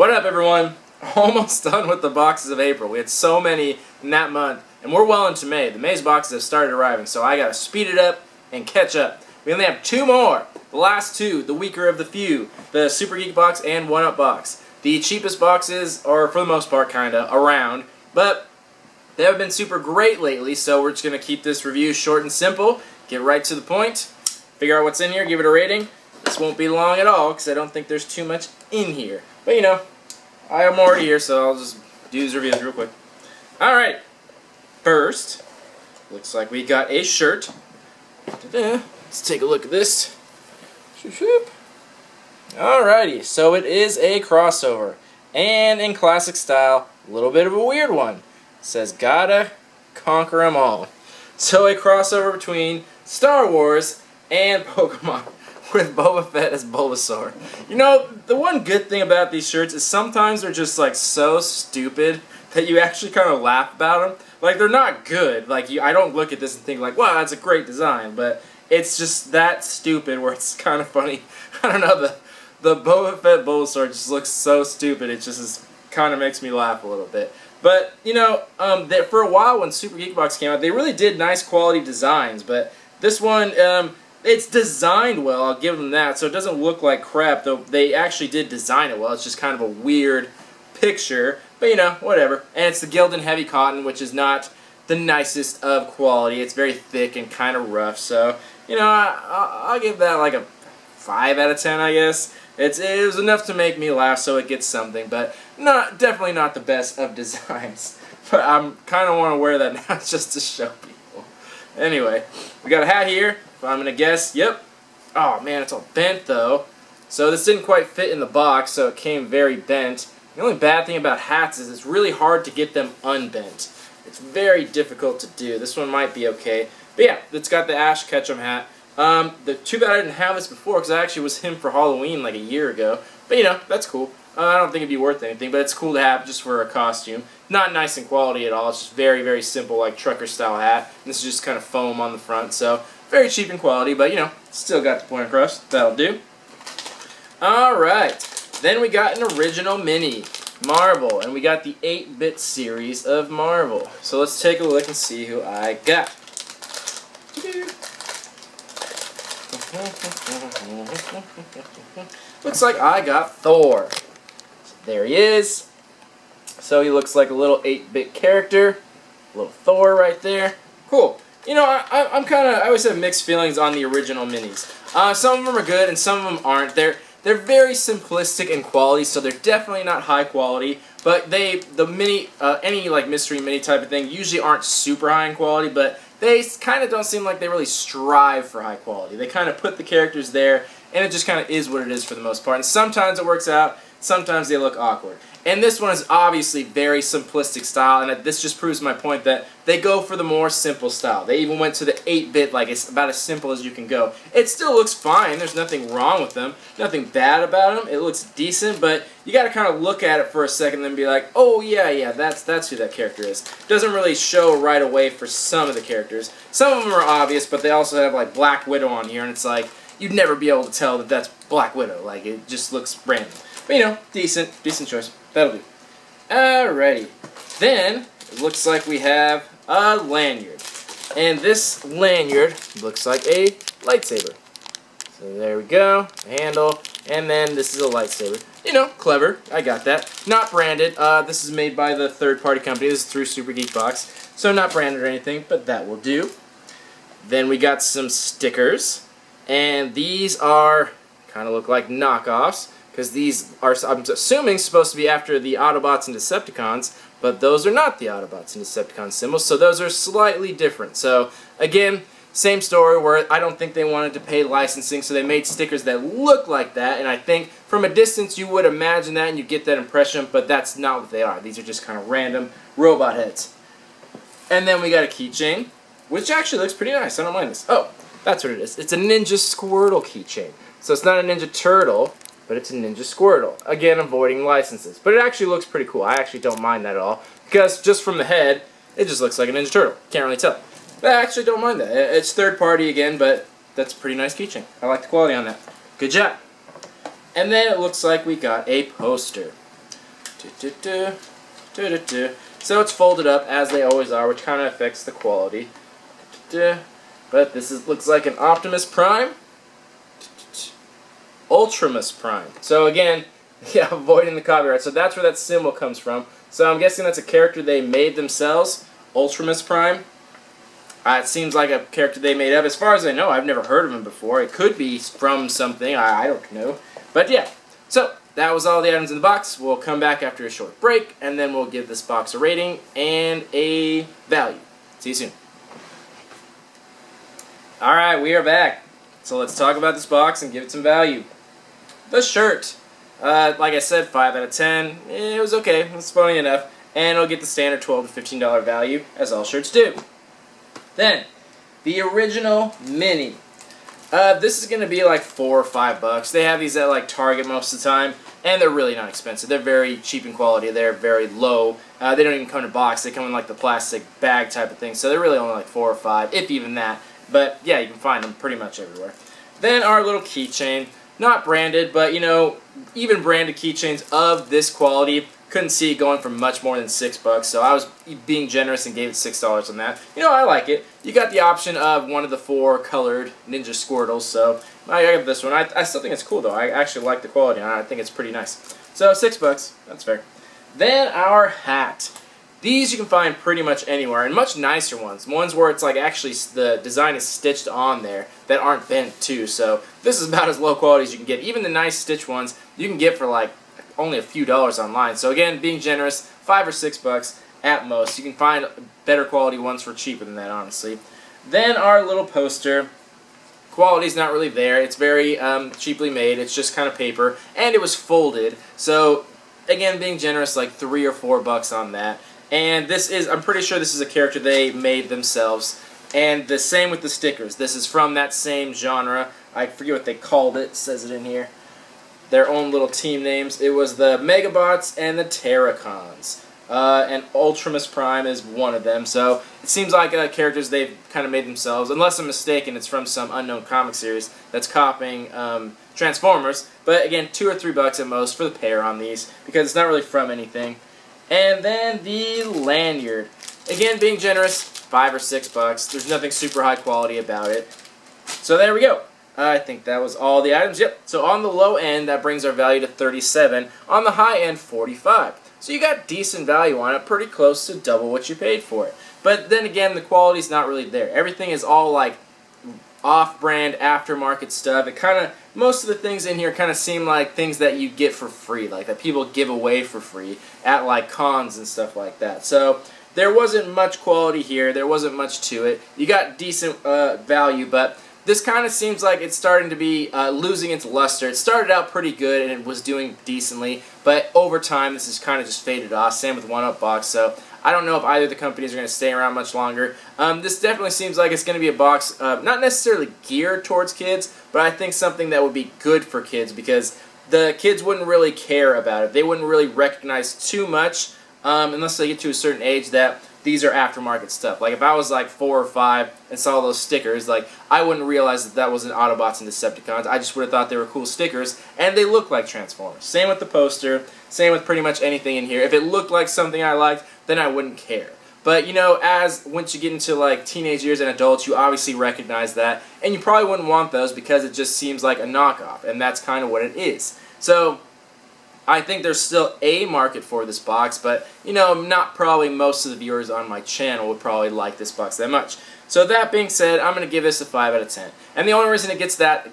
What up, everyone? Almost done with the boxes of April. We had so many in that month, and we're well into May. The May's boxes have started arriving, so I gotta speed it up and catch up. We only have two more. The last two, the weaker of the few, the Super Geek box and 1-Up box. The cheapest boxes are, for the most part, kinda around, but they haven't been super great lately, so we're just gonna keep this review short and simple, get right to the point, figure out what's in here, give it a rating. This won't be long at all, because I don't think there's too much in here. But, you know, I am already here, so I'll just do these reviews real quick. Alright, first, looks like we got a shirt. Let's take a look at this. Alrighty, so it is a crossover. And in classic style, a little bit of a weird one. It says, gotta conquer 'em all. So a crossover between Star Wars and Pokemon, with Boba Fett as Bulbasaur. You know, the one good thing about these shirts is sometimes they're just like so stupid that you actually kind of laugh about them. Like, they're not good. Like, I don't look at this and think like, wow, that's a great design. But it's just that stupid where it's kind of funny. I don't know, the Boba Fett Bulbasaur just looks so stupid. It just kind of makes me laugh a little bit. But, you know, for a while when Super Geek Box came out, they really did nice quality designs. But this one, it's designed well, I'll give them that, so it doesn't look like crap, though they actually did design it well. It's just kind of a weird picture, but you know, whatever. And it's the Gildan Heavy Cotton, which is not the nicest of quality. It's very thick and kind of rough, so, you know, I'll give that like a 5 out of 10, I guess. It was enough to make me laugh, so it gets something, but definitely not the best of designs. But I'm kind of want to wear that now just to show people. Anyway, we got a hat here. If I'm gonna guess, yep. Oh man, it's all bent though. So this didn't quite fit in the box, so it came very bent. The only bad thing about hats is it's really hard to get them unbent. It's very difficult to do. This one might be okay. But yeah, it's got the Ash Ketchum hat. Too bad I didn't have this before, because I actually was him for Halloween like a year ago. But you know, that's cool. I don't think it'd be worth anything, but it's cool to have just for a costume. Not nice in quality at all. It's just very, very simple, like trucker style hat. And this is just kind of foam on the front, so very cheap in quality, but you know, still got the point across. That'll do. Alright, then we got an original mini, Marvel, and we got the 8-bit series of Marvel. So let's take a look and see who I got. Looks like I got Thor. So there he is. So he looks like a little 8-bit character. A little Thor right there. Cool. You know, I always have mixed feelings on the original minis. Some of them are good and some of them aren't. They're very simplistic in quality, so they're definitely not high quality. But any like mystery mini type of thing usually aren't super high in quality, but they kind of don't seem like they really strive for high quality. They kind of put the characters there, and it just kind of is what it is for the most part. And sometimes it works out, sometimes they look awkward. And this one is obviously very simplistic style, and this just proves my point that they go for the more simple style. They even went to the 8-bit, like it's about as simple as you can go. It still looks fine, there's nothing wrong with them, nothing bad about them, it looks decent, but you gotta kind of look at it for a second and then be like, oh yeah, that's who that character is. It doesn't really show right away for some of the characters. Some of them are obvious, but they also have like Black Widow on here, and it's like, you'd never be able to tell that that's Black Widow, like it just looks random. But you know, decent choice. That'll do. Alrighty. Then, it looks like we have a lanyard. And this lanyard looks like a lightsaber. So there we go. Handle. And then this is a lightsaber. You know, clever. I got that. Not branded. This is made by the third-party company. This is through Super Geek Box. So not branded or anything, but that will do. Then we got some stickers. And these are, kind of look like knockoffs. Because these are, I'm assuming, supposed to be after the Autobots and Decepticons, but those are not the Autobots and Decepticon symbols, so those are slightly different. So, again, same story where I don't think they wanted to pay licensing, so they made stickers that look like that, and I think from a distance you would imagine that and you get that impression, but that's not what they are. These are just kind of random robot heads. And then we got a keychain, which actually looks pretty nice. I don't mind this. Oh, that's what it is. It's a Ninja Squirtle keychain. So it's not a Ninja Turtle, but it's a Ninja Squirtle. Again, avoiding licenses. But it actually looks pretty cool. I actually don't mind that at all. Because just from the head, it just looks like a Ninja Turtle. Can't really tell. But I actually don't mind that. It's third party again, but that's a pretty nice keychain. I like the quality on that. Good job. And then it looks like we got a poster. So it's folded up as they always are, which kind of affects the quality. But this looks like an Optimus Prime. Ultramus Prime. So again, yeah, avoiding the copyright. So that's where that symbol comes from. So I'm guessing that's a character they made themselves. Ultramus Prime. It seems like a character they made up. As far as I know, I've never heard of him before. It could be from something. I don't know. But yeah. So that was all the items in the box. We'll come back after a short break, and then we'll give this box a rating and a value. See you soon. Alright, we are back. So let's talk about this box and give it some value. The shirt. Like I said, 5 out of 10. It was okay. It was funny enough. And it'll get the standard $12 to $15 value, as all shirts do. Then, the original Mini. This is going to be like $4 or $5. They have these at like Target most of the time, and they're really not expensive. They're very cheap in quality. They're very low. They don't even come in a box. They come in like the plastic bag type of thing. So they're really only like $4 or $5, if even that. But yeah, you can find them pretty much everywhere. Then our little keychain. Not branded, but you know, even branded keychains of this quality, couldn't see it going for much more than $6. So I was being generous and gave it $6 on that. You know, I like it. You got the option of one of the 4 colored Ninja Squirtles, so I got this one. I still think it's cool though. I actually like the quality, and I think it's pretty nice. So $6, that's fair. Then our hat. These you can find pretty much anywhere, and much nicer ones. Ones where it's like actually the design is stitched on there that aren't bent too. So this is about as low quality as you can get. Even the nice stitch ones you can get for like only a few dollars online. So again, being generous, $5 or $6 at most. You can find better quality ones for cheaper than that, honestly. Then our little poster. Quality's not really there. It's very cheaply made. It's just kind of paper, and it was folded. So again, being generous, like $3 or $4 on that. And this is, I'm pretty sure this is a character they made themselves. And the same with the stickers. This is from that same genre. I forget what they called it. It says it in here. Their own little team names. It was the Megabots and the Terracons. And Ultramus Prime is one of them. So it seems like characters they've kind of made themselves. Unless I'm mistaken, it's from some unknown comic series that's copying Transformers. But again, $2 or $3 at most for the pair on these, because it's not really from anything. And then the lanyard. Again, being generous, $5 or $6. There's nothing super high quality about it. So there we go. I think that was all the items. Yep. So on the low end, that brings our value to 37. On the high end, 45. So you got decent value on it, pretty close to double what you paid for it. But then again, the quality's not really there. Everything is all like off-brand, aftermarket stuff. It kind of, most of the things in here kind of seem like things that you get for free, like that people give away for free at like cons and stuff like that. So there wasn't much quality here. There wasn't much to it. You got decent value, but this kind of seems like it's starting to be losing its luster. It started out pretty good and it was doing decently, but over time this has kind of just faded off. Same with One Up Box. So I don't know if either of the companies are going to stay around much longer. This definitely seems like it's going to be a box not necessarily geared towards kids, but I think something that would be good for kids, because the kids wouldn't really care about it. They wouldn't really recognize too much unless they get to a certain age that these are aftermarket stuff. Like if I was like 4 or 5 and saw those stickers, like I wouldn't realize that that wasn't Autobots and Decepticons. I just would have thought they were cool stickers, and they look like Transformers. Same with the poster, same with pretty much anything in here. If it looked like something I liked, then I wouldn't care. But you know, once you get into like teenage years and adults, you obviously recognize that, and you probably wouldn't want those because it just seems like a knockoff, and that's kind of what it is. So I think there's still a market for this box, but you know, not probably most of the viewers on my channel would probably like this box that much. So that being said, I'm going to give this a 5 out of 10. And the only reason it gets that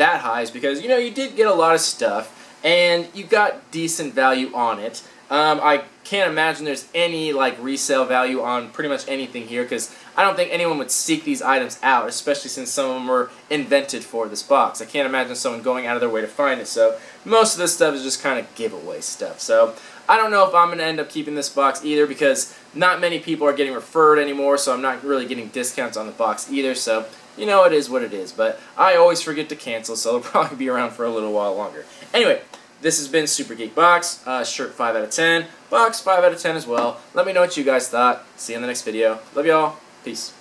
high is because, you know, you did get a lot of stuff, and you got decent value on it. I can't imagine there's any like resale value on pretty much anything here, because I don't think anyone would seek these items out, especially since some of them were invented for this box. I can't imagine someone going out of their way to find it, so most of this stuff is just kind of giveaway stuff. So I don't know if I'm going to end up keeping this box either, because not many people are getting referred anymore, so I'm not really getting discounts on the box either, so you know, it is what it is. But I always forget to cancel, so it'll probably be around for a little while longer. Anyway, this has been Super Geek Box. Shirt 5 out of 10. Box 5 out of 10 as well. Let me know what you guys thought. See you in the next video. Love y'all. Peace.